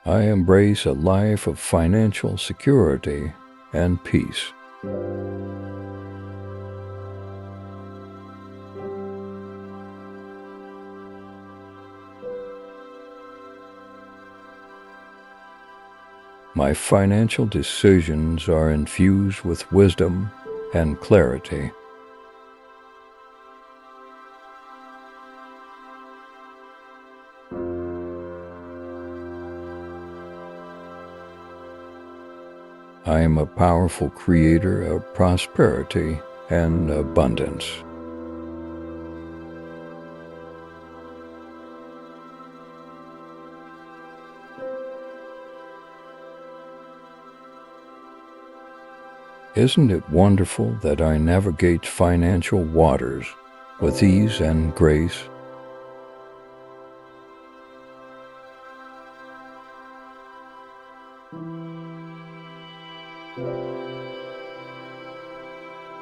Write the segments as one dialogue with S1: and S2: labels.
S1: I embrace a life of financial security and peace. My financial decisions are infused with wisdom and clarity. I am a powerful creator of prosperity and abundance. Isn't it wonderful that I navigate financial waters with ease and grace?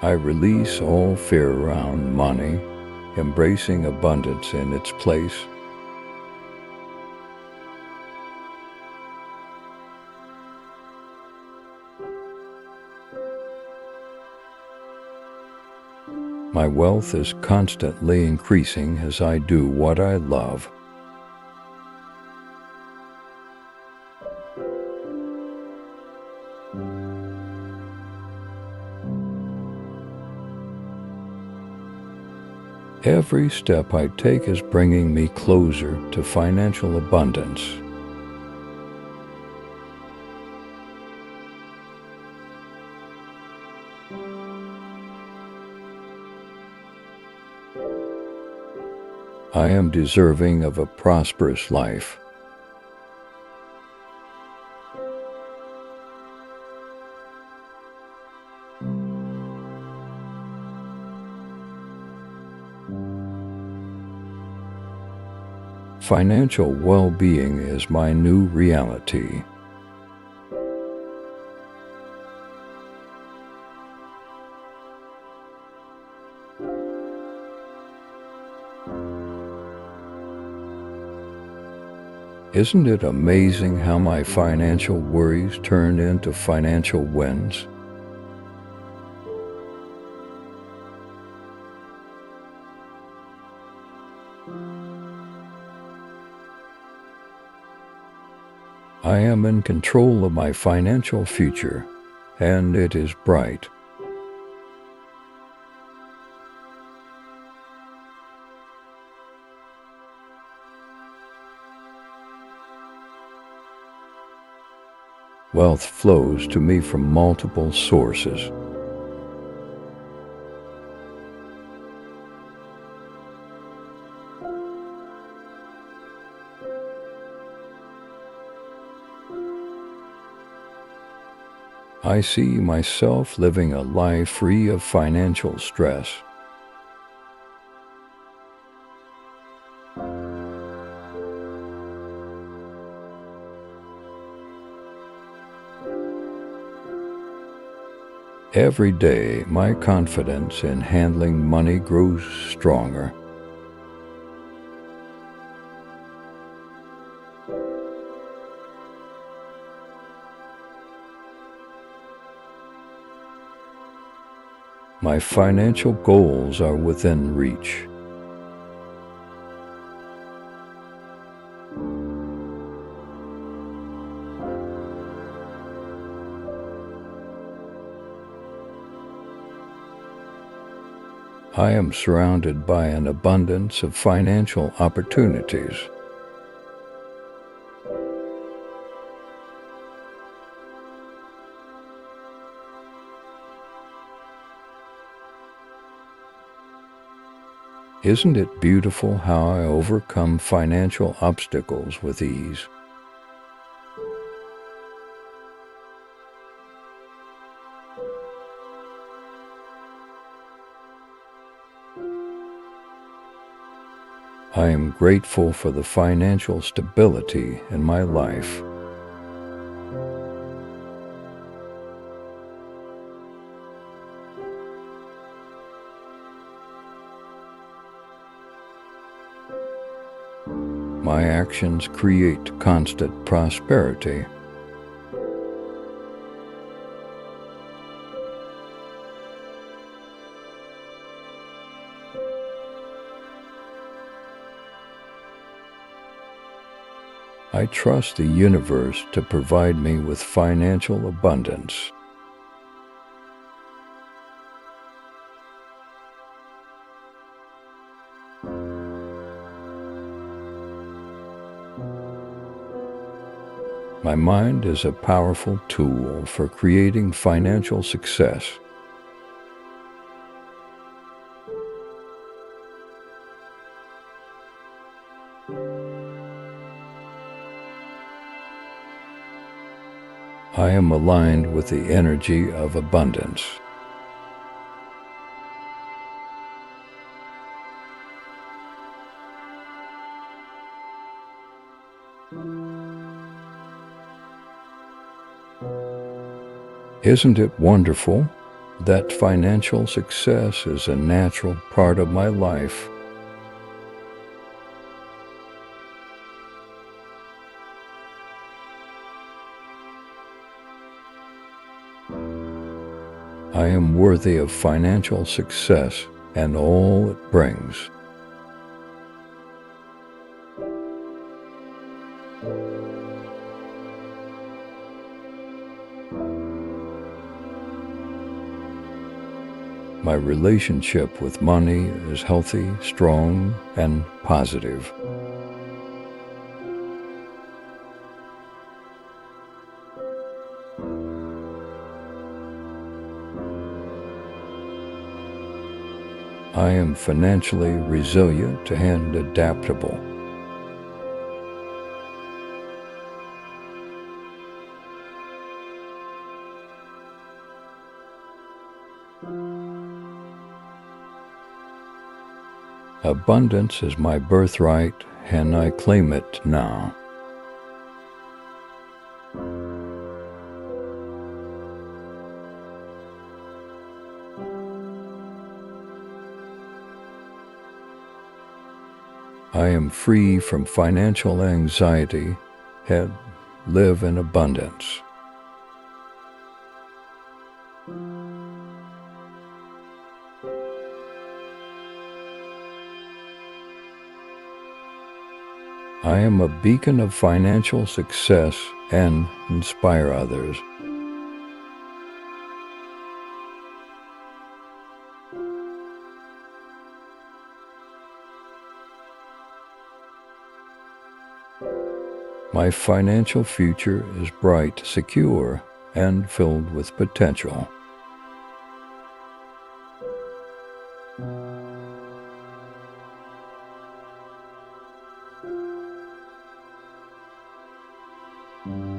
S1: I release all fear around money, embracing abundance in its place. My wealth is constantly increasing as I do what I love. Every step I take is bringing me closer to financial abundance. I am deserving of a prosperous life. Financial well-being is my new reality. Isn't it amazing how my financial worries turn into financial wins? I am in control of my financial future, and it is bright. Wealth flows to me from multiple sources. I see myself living a life free of financial stress. Every day, my confidence in handling money grows stronger. My financial goals are within reach. I am surrounded by an abundance of financial opportunities. Isn't it beautiful how I overcome financial obstacles with ease? I am grateful for the financial stability in my life. My actions create constant prosperity. I trust the universe to provide me with financial abundance. My mind is a powerful tool for creating financial success. I am aligned with the energy of abundance. Isn't it wonderful that financial success is a natural part of my life? I am worthy of financial success and all it brings. My relationship with money is healthy, strong, and positive. I am financially resilient and adaptable. Abundance is my birthright, and I claim it now. I am free from financial anxiety and live in abundance. I am a beacon of financial success and inspire others. My financial future is bright, secure, and filled with potential.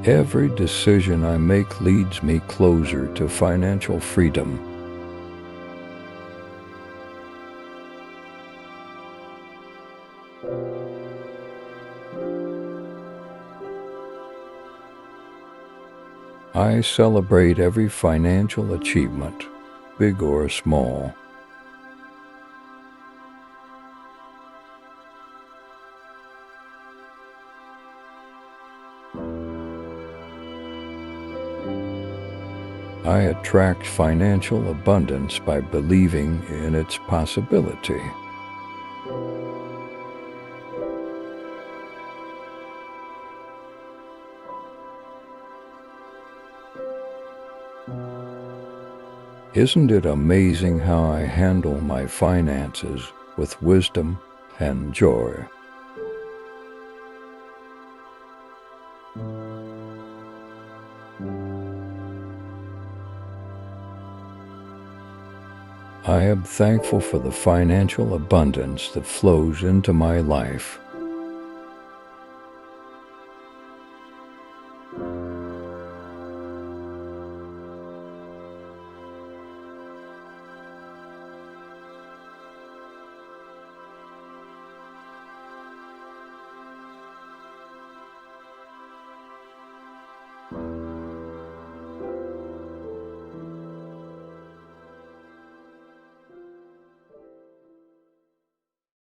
S1: Every decision I make leads me closer to financial freedom. I celebrate every financial achievement, big or small. I attract financial abundance by believing in its possibility. Isn't it amazing how I handle my finances with wisdom and joy? I am thankful for the financial abundance that flows into my life.